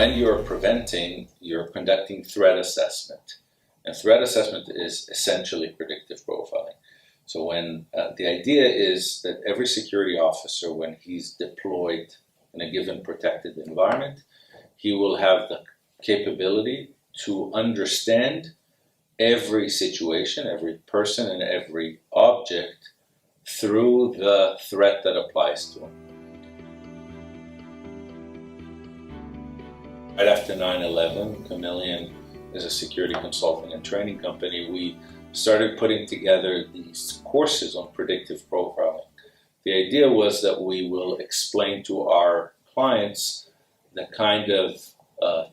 when you're preventing, you're conducting threat assessment. And threat assessment is essentially predictive profiling. So when the idea is that every security officer, when he's deployed in a given protected environment, he will have the capability to understand every situation, every person, and every object through the threat that applies to him. Right after 9/11, Chameleon is a security consulting and training company. We started putting together these courses on predictive profiling. The idea was that we will explain to our clients the kind of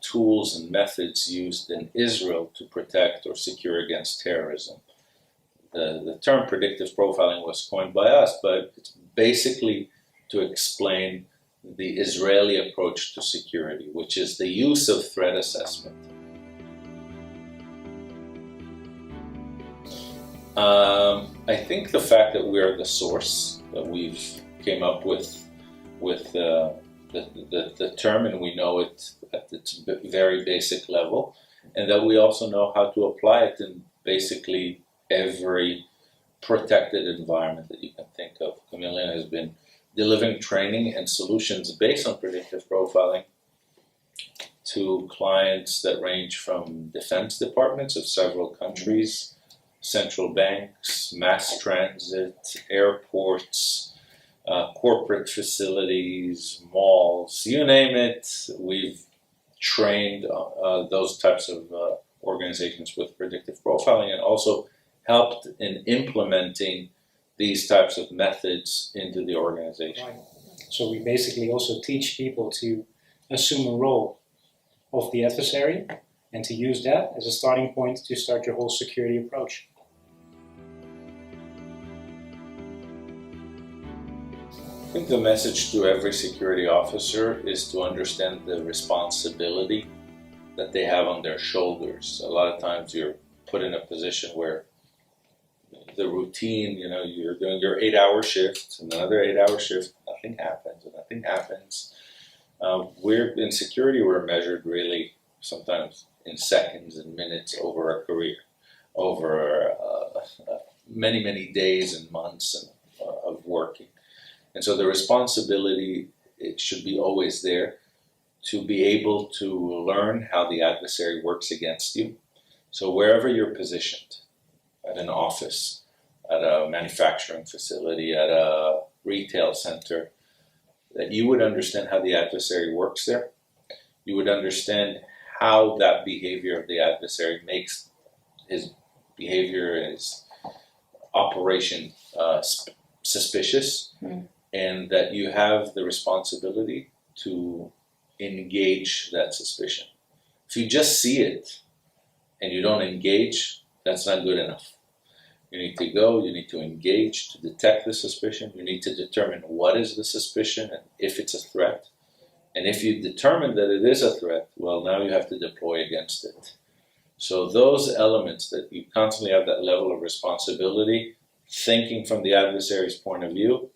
tools and methods used in Israel to protect or secure against terrorism. The term predictive profiling was coined by us, but it's basically to explain the Israeli approach to security, which is the use of threat assessment. I think the fact that we're the source, that we've came up with the term, and we know it at its very basic level, and that we also know how to apply it in basically every protected environment that you can think of. Chameleon has been delivering training and solutions based on predictive profiling to clients that range from defense departments of several countries, central banks, mass transit, airports, corporate facilities, malls, you name it. We've trained those types of organizations with predictive profiling, and also helped in implementing these types of methods into the organization. Right. So we basically also teach people to assume a role of the adversary and to use that as a starting point to start your whole security approach. I think the message to every security officer is to understand the responsibility that they have on their shoulders. A lot of times you're put in a position where the routine, you're doing your 8-hour shift, and another 8-hour shift, nothing happens. We're in security, we're measured really sometimes in seconds and minutes over a career, over many days and months of working. And so the responsibility, it should be always there to be able to learn how the adversary works against you. So wherever you're positioned, at an office, at a manufacturing facility, at a retail center, that you would understand how the adversary works there. You would understand how that behavior of the adversary makes his behavior, his operation suspicious, and that you have the responsibility to engage that suspicion. If you just see it and you don't engage, that's not good enough. You need to go, you need to engage to detect the suspicion, you need to determine what is the suspicion and if it's a threat. And if you determine that it is a threat, well, now you have to deploy against it. So those elements that you constantly have that level of responsibility, thinking from the adversary's point of view,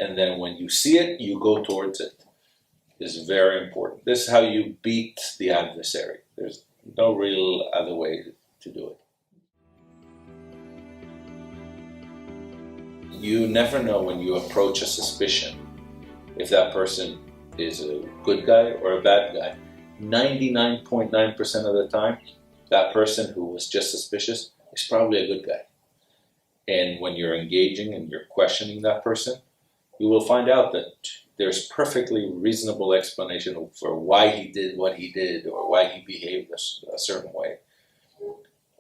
and then when you see it, you go towards it, is very important. This is how you beat the adversary. There's no real other way to do it. You never know when you approach a suspicion if that person is a good guy or a bad guy. 99.9% of the time, that person who was just suspicious is probably a good guy. And when you're engaging and you're questioning that person, you will find out that there's perfectly reasonable explanation for why he did what he did or why he behaved a certain way.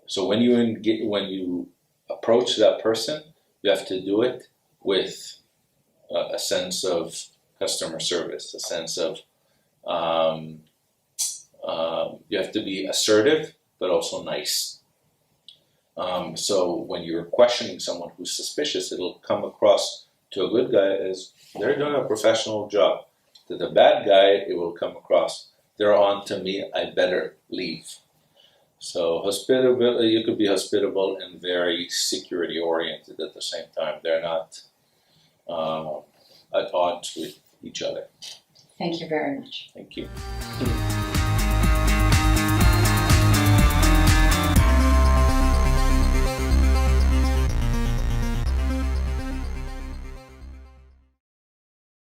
So when you approach that person, you have to do it with a sense of customer service, a sense of you have to be assertive but also nice. So when you're questioning someone who's suspicious, it'll come across to a good guy as they're doing a professional job. To the bad guy, it will come across, they're on to me, I better leave. So hospitable, you could be hospitable and very security oriented at the same time. They're not at odds with each other. Thank you very much. Thank you.